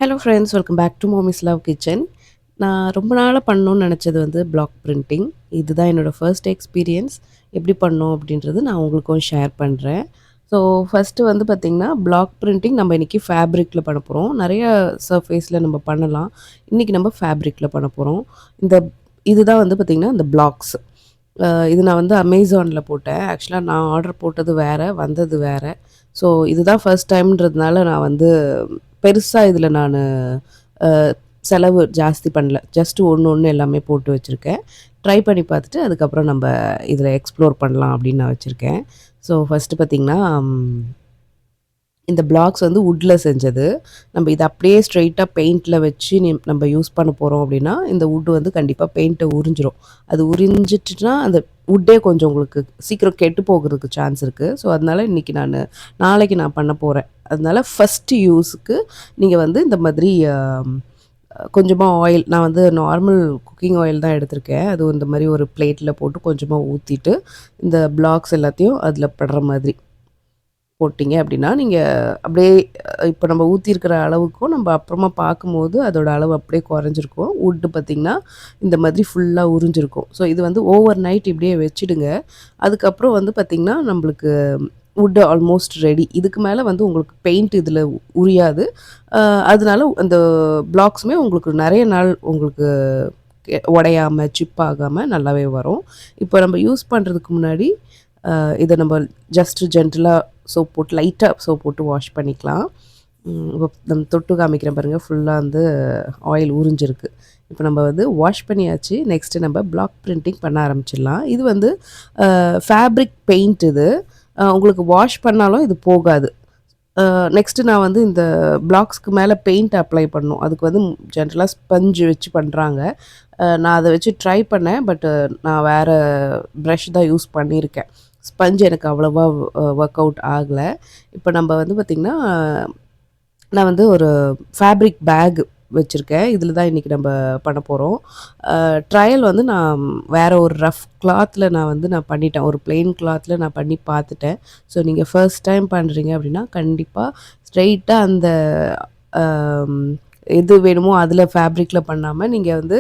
Hello friends, welcome back to mommy's love kitchen. நான் ரொம்ப நாளாக பண்ணணும்னு நினச்சது வந்து பிளாக் பிரிண்டிங். இதுதான் என்னோடய ஃபர்ஸ்ட் எக்ஸ்பீரியன்ஸ். எப்படி பண்ணோம் அப்படின்றது நான் உங்களுக்கும் ஷேர் பண்ணுறேன். ஸோ ஃபஸ்ட்டு வந்து பார்த்திங்கன்னா, பிளாக் பிரிண்டிங் நம்ம இன்றைக்கி ஃபேப்ரிக்கில் பண்ண போகிறோம். நிறைய சர்ஃபேஸில் நம்ம பண்ணலாம். இன்றைக்கி நம்ம ஃபேப்ரிக்கில் பண்ண போகிறோம். இந்த இதுதான் வந்து பார்த்திங்கன்னா இந்த பிளாக்ஸ். இது நான் வந்து அமேசானில் போட்டேன். ஆக்சுவலாக நான் ஆர்டர் போட்டது வேறு, வந்தது வேறு. ஸோ இதுதான் ஃபர்ஸ்ட் டைம்ன்றதுனால நான் வந்து பெருசா இதில நானு அ செலவு ஜாஸ்தி பண்ணல. ஜஸ்ட் ஒண்ணு ஒண்ணு எல்லாமே போட்டு வச்சிருக்கேன். ட்ரை பண்ணி பார்த்துட்டு அதுக்கப்புறம் நம்ப இதில எக்ஸ்ப்ளோர் பண்ணலாம் அப்படின்னு நான் வச்சிருக்கேன். ஸோ ஃபர்ஸ்ட்டு பார்த்தீங்கன்னா, இந்த பிளாக்ஸ் வந்து வுட்ல செஞ்சது. நம்ம இத அப்படியே ஸ்ட்ரெயிட்டா பெயிண்ட்ல வச்சு நம்ம யூஸ் பண்ண போறோம் அப்படின்னா, இந்த வுட் வந்து கண்டிப்பா பெயிண்ட்ட உறிஞ்சிரும். அது உறிஞ்சிட்டுனா அந்த வுட்டே கொஞ்சம் உங்களுக்கு சீக்கிரம் கெட்டு போகுறதுக்கு சான்ஸ் இருக்கு. ஸோ அதனால நாளைக்கு நான் பண்ண போறேன். அதனால ஃபர்ஸ்ட்டு யூஸுக்கு நீங்க வந்து இந்த மாதிரி கொஞ்சமா ஆயில், நான் வந்து நார்மல் குக்கிங் ஆயில் தான் எடுத்திருக்கேன். அதுவும் இந்த மாரி ஒரு பிளேட்ல போட்டு கொஞ்சமா ஊத்திட்டு, இந்த பிளாக்ஸ் எல்லாத்தையும் அதில படுற மாதிரி போட்டீங்க அப்படின்னா, நீங்க அப்படியே இப்போ நம்ம ஊத்தியிருக்கிற அளவுக்கும் நம்ம அப்புறமா பார்க்கும்போது அதோட அளவு அப்படியே குறைஞ்சிருக்கும். வுட்டு பார்த்தீங்கன்னா, இந்த மாதிரி ஃபுல்லா உறிஞ்சிருக்கும். ஸோ இது வந்து ஓவர் நைட் இப்படியே வச்சுடுங்க. அதுக்கப்புறம் வந்து பார்த்தீங்கன்னா, நம்மளுக்கு வுட் ஆல்மோஸ்ட் ரெடி. இதுக்கு மேல வந்து உங்களுக்கு பெயிண்ட் இதில உரியாது. அ அதனால அந்த பிளாக்ஸுமே உங்களுக்கு நெறைய நாள் உங்களுக்கு உடையாம, சிப் ஆகாம நல்லாவே வரும். இப்போ நம்ம யூஸ் பண்ணுறதுக்கு முன்னாடி இத நம்ம ஜஸ்ட் ஜென்டிலா சோப் போட்டு லைட்டா சோப் போட்டு வாஷ் பண்ணிக்கலாம். இப்போ நம்ம தொட்டு காமிக்கிறேன் பாருங்க. ஃபுல்லா வந்து ஆயில் உறிஞ்சிருக்கு. இப்போ நம்ம வந்து வாஷ் பண்ணியாச்சு. நெக்ஸ்ட்டு நம்ம பிளாக் பிரிண்டிங் பண்ண ஆரம்பிச்சிடலாம். இது வந்து ஃபேப்ரிக் பெயிண்ட் இது. உங்களுக்கு வாஷ் பண்ணாலும் இது போகாது. நெக்ஸ்ட்டு நான் வந்து இந்த பிளாக்ஸ்க்கு மேல பெயிண்ட் அப்ளை பண்ணணும். அதுக்கு வந்து ஜென்ரலா ஸ்பஞ்ச் வச்சு பண்றாங்க. நான் அத வச்சு ட்ரை பண்ணேன். நான் வேற ப்ரஷ் தான் யூஸ் பண்ணியிருக்கேன். ஸ்பஞ்ச் எனக்கு அவ்வளவா ஒர்க் அவுட் ஆகல. இப்போ நம்ம வந்து பார்த்திங்கன்னா, நான் வந்து ஒரு ஃபேப்ரிக் பேக் வச்சுருக்கேன். இதில தான் இன்றைக்கி நம்ம பண்ண போகிறோம். ட்ரையல் வந்து நான் வேற ஒரு ரஃப் கிளாத்தில் நான் பண்ணிட்டேன். ஒரு பிளெயின் கிளாத்தில் நான் பண்ணி பார்த்துட்டேன். ஸோ நீங்கள் ஃபர்ஸ்ட் டைம் பண்ணுறீங்க அப்படின்னா, கண்டிப்பாக ஸ்ட்ரெயிட்டா அந்த எது வேணுமோ அதில ஃபேப்ரிக்கில் பண்ணாமல், நீங்கள் வந்து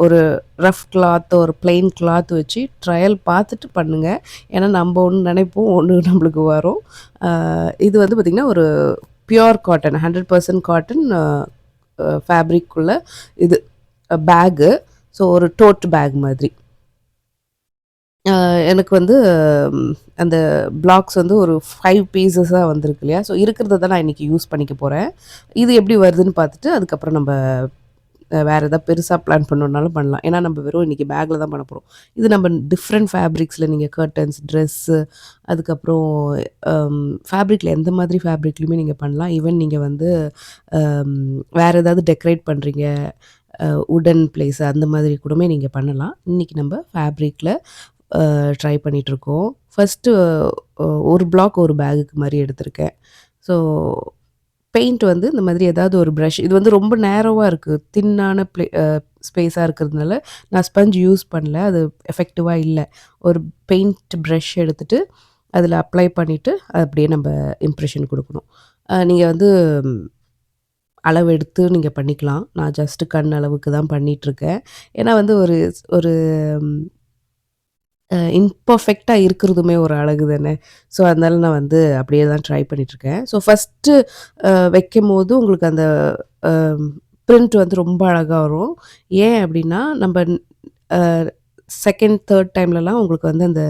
ஒரு ரஃப் கிளாத், ஒரு பிளெயின் கிளாத் வச்சு ட்ரையல் பார்த்துட்டு பண்ணுங்க. ஏன்னா நம்ம ஒண்ணு நினைப்போம், ஒண்ணு நம்மளுக்கு வரும். இது வந்து பார்த்திங்கன்னா, ஒரு பியூர் காட்டன், 100% காட்டன் ஃபேப்ரிக்குள்ள இது பேகு. ஸோ ஒரு டோட் பேக் மாதிரி. எனக்கு வந்து அந்த பிளாக்ஸ் வந்து ஒரு 5 பீஸஸா வந்திருக்கு இல்லையா? ஸோ இருக்கிறத தான் நான் இன்னைக்கு யூஸ் பண்ணிக்க போறேன். இது எப்படி வருதுன்னு பார்த்துட்டு, அதுக்கப்புறம் நம்ப வேற ஏதாவது பெருசா பிளான் பண்ணணும்னாலும் பண்ணலாம். ஏன்னா நம்ம வெறும் இன்னைக்கு பேக்ல தான் பண்ண போறோம். இது நம்ம டிஃப்ரெண்ட் ஃபேப்ரிக்ஸ்ல நீங்க கர்டன்ஸ், ட்ரெஸ்ஸு, அதுக்கப்புறம் ஃபேப்ரிக்ல எந்த மாதிரி ஃபேப்ரிக்லயுமே நீங்க பண்ணலாம். ஈவன் நீங்க வந்து அம் வேற ஏதாவது டெக்கரேட் பண்றீங்க, வுடன் பிளேஸ் அந்த மாதிரி கூடமே நீங்க பண்ணலாம். இன்னைக்கு நம்ம ஃபேப்ரிக்ல ட்ரை பண்ணிட்டுருக்கோம். ஃபர்ஸ்ட்டு ஒரு பிளாக் ஒரு பேகுக்கு மாரி எடுத்திருக்கேன். ஸோ பெயிண்ட் வந்து இந்த மாதிரி ஏதாவது ஒரு ப்ரஷ், இது வந்து ரொம்ப நேரோவா இருக்கு. தின்னான ஸ்பேஸா இருக்கிறதுனால நான் ஸ்பஞ்ச் யூஸ் பண்ணல. அது எஃபெக்டிவா இல்ல. ஒரு பெயிண்ட் ப்ரஷ் எடுத்துட்டு அதில அப்ளை பண்ணிட்டு, அப்படியே நம்ப இம்ப்ரெஷன் குடுக்கணும். நீங்க வந்து அளவு எடுத்து நீங்க பண்ணிக்கலாம். நான் ஜஸ்ட் கண் அளவுக்கு தான் பண்ணிட்டுருக்கேன். ஏன்னா வந்து ஒரு ஒரு இம்பர்ஃபெக்ட்டா இருக்கிறதுமே ஒரு அழகு தானே! ஸோ, அதனால நான் வந்து அப்படியே தான் ட்ரை பண்ணிட்டுருக்கேன். ஸோ, ஃபர்ஸ்ட்டு வைக்கும்போது உங்களுக்கு அந்த அ பிரிண்ட் வந்து ரொம்ப அழகா வரும். ஏன் அப்படின்னா, நம்ப அ 2ண்ட், 3ர்ட் டைம்லலாம் உங்களுக்கு வந்து அந்த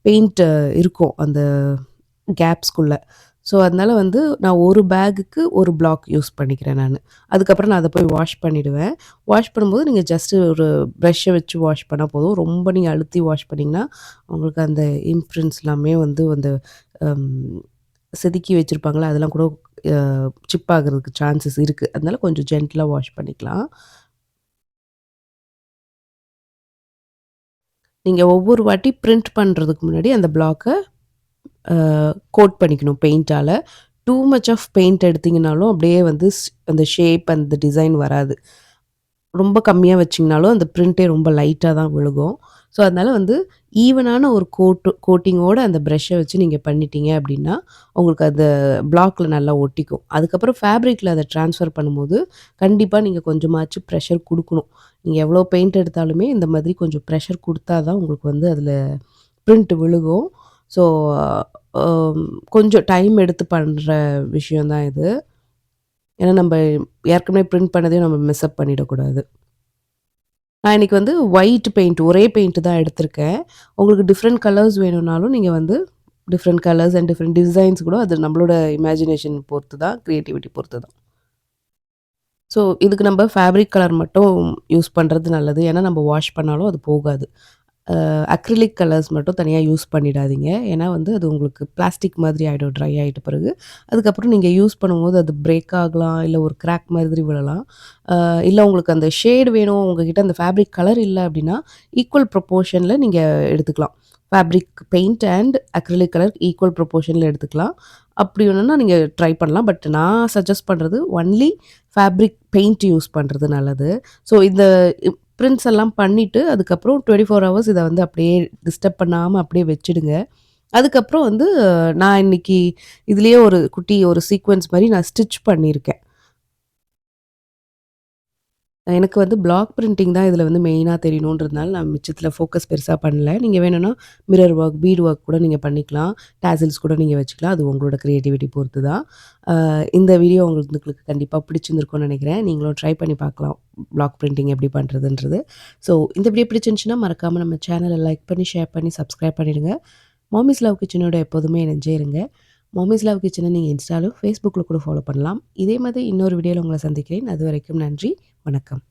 பெயிண்ட் இருக்கும். அந்த கேப்ஸ்க்குள்ள. ஸோ, அதனால வந்து நான் ஒரு பேகுக்கு ஒரு பிளாக் யூஸ் பண்ணிக்கிறேன் நானு. அதுக்கப்புறம் நான் அத போய் வாஷ் பண்ணிடுவேன். வாஷ் பண்ணும்போது நீங்க ஜஸ்ட் ஒரு ப்ரஷ்ஷ வச்சு வாஷ் பண்ணா போதும். ரொம்ப நீங்க அழுத்தி வாஷ் பண்ணீங்கன்னா, உங்களுக்கு அந்த இம்ப்ரிண்ட்ஸ் எல்லாமே வந்து அந்த அம் செதுக்கி வச்சிருப்பாங்கல்ல, அதெல்லாம் கூட அ சிப் ஆகுறதுக்கு சான்சஸ் இருக்கு. அதனால கொஞ்சம் ஜென்டிலா வாஷ் பண்ணிக்கலாம். நீங்க ஒவ்வொரு வாட்டி பிரிண்ட் பண்றதுக்கு முன்னாடி அந்த பிளாக்க அ கோட் பண்ணிக்கணும் பெயிண்டால. டூ மச் ஆஃப் பெயிண்ட் எடுத்தீங்கனாலும் அப்படியே வந்து அந்த ஷேப், அந்த டிசைன் வராது. ரொம்ப கம்மியா வச்சீங்கனாலும் அந்த பிரிண்டே ரொம்ப லைட்டா தான் விழுகும். ஸோ, அதனால வந்து ஈவனான ஒரு கோட்டிங்கோட அந்த ப்ரஷ்ஷ வச்சு நீங்க பண்ணிட்டீங்க அப்டின்னா, உங்களுக்கு அந்த பிளாக்ல நல்லா ஒட்டிக்கும். அதுக்கப்புறம் ஃபேப்ரிக்ல அத ட்ரான்ஸ்ஃபர் பண்ணும்போது, கண்டிப்பா நீங்க கொஞ்சமாச்சும் ப்ரெஷர் குடுக்கணும். நீங்க எவ்வளோ பெயிண்ட் எடுத்தாலுமே இந்த மாதிரி கொஞ்சம் ப்ரெஷர் குடுத்தா தான் உங்களுக்கு வந்து அதில பிரிண்ட் விழுகும். ஸோ, அம் கொஞ்சம் டைம் எடுத்து பண்ற விஷயம் தான் இது. ஏன்னா நம்ப ஏற்கனவே பிரிண்ட் பண்ணதையும் நம்ம மிஸ் அப் பண்ணிடக்கூடாது. நான் இன்னைக்கு வந்து ஒயிட் பெயிண்ட் ஒரே பெயிண்ட் தான் எடுத்திருக்கேன். உங்களுக்கு டிஃபரெண்ட் கலர்ஸ் வேணும்னாலும் நீங்க வந்து different colours and different designs கூட அது நம்மளோட இமேஜினேஷன் பொறுத்து தான், கிரியேட்டிவிட்டி பொறுத்து தான். ஸோ, இதுக்கு நம்ப ஃபேப்ரிக் கலர் மட்டும் யூஸ் பண்றது நல்லது. ஏன்னா நம்ம வாஷ் பண்ணாலும் அது போகாது. அக்ரிலிக் கலர்ஸ் மட்டும் தனியா யூஸ் பண்ணிடாதீங்க. ஏன்னா வந்து அது உங்களுக்கு பிளாஸ்டிக் மாதிரி ஆயிடும் ட்ரை ஆயிட்ட பிறகு. அதுக்கப்புறம் நீங்க யூஸ் பண்ணும்போது அது பிரேக் ஆகலாம், இல்ல ஒரு கிராக் மாதிரி விழலாம். இல்ல உங்களுக்கு அந்த ஷேட் வேணும், உங்ககிட்ட அந்த ஃபேப்ரிக் கலர் இல்ல அப்டின்னா, ஈக்குவல் ப்ரொப்போர்ஷன்ல நீங்க எடுத்துக்கலாம். Fabric paint and acrylic colour equal ப்ரொப்போர்ஷன்ல எடுத்துக்கலாம். அப்படி வேணும்னா நீங்க ட்ரை பண்ணலாம். பட் நான் சஜெஸ்ட் பண்றது ஒன்லி ஃபேப்ரிக் பெயிண்ட் யூஸ் பண்றது நல்லது. ஸோ இந்த பிரிண்ட்ஸ் எல்லாம் பண்ணிட்டு, அதுக்கப்புறம் 24 ஹவர்ஸ் இத வந்து அப்படியே டிஸ்டர்ப் பண்ணாம அப்படியே வச்சுடுங்க. அதுக்கப்புறம் வந்து நான் இன்னைக்கு இதுலயே ஒரு குட்டி ஒரு சீக்வென்ஸ் மாரி நான் ஸ்டிட்ச் பண்ணியிருக்கேன். எனக்கு வந்து பிளாக் பிரிண்டிங் தான் இதில வந்து மெயினா தெரியணுன்றதுனால, நான் மிச்சத்தில ஃபோக்கஸ் பெருசா பண்ணல. நீங்க வேணும்னா மிரர் ஒர்க், பீட் ஒர்க் கூட நீங்க பண்ணிக்கலாம். டாசில்ஸ் கூட நீங்க வச்சுக்கலாம். அது உங்களோட கிரியேட்டிவிட்டி பொறுத்து தான். இந்த வீடியோ உங்களுக்கு கண்டிப்பா பிடிச்சிருந்திருக்கும்னு நெனைக்கிறேன். நீங்களும் ட்ரை பண்ணி பார்க்கலாம். பிளாக் பிரிண்டிங் எப்படி பண்றதுன்றது. ஸோ இந்த வீடியோ பிடிச்சிருந்துச்சுன்னா, மறக்காம நம்ம சேனல லைக் பண்ணி, ஷேர் பண்ணி, சப்ஸ்கிரைப் பண்ணிடுங்க. மாமிஸ் லவ் கிச்சனோட எப்போதுமே இணைஞ்சே இருங்க. மாமிஸ் லவ் கிச்சன நீங்க இன்ஸ்டாலும், Facebookல கூட ஃபாலோ பண்ணலாம். இதே மாதிரி இன்னொரு வீடியோல உங்கள சந்திக்கிறேன். அதுவரைக்கும் நன்றி. வணக்கம்.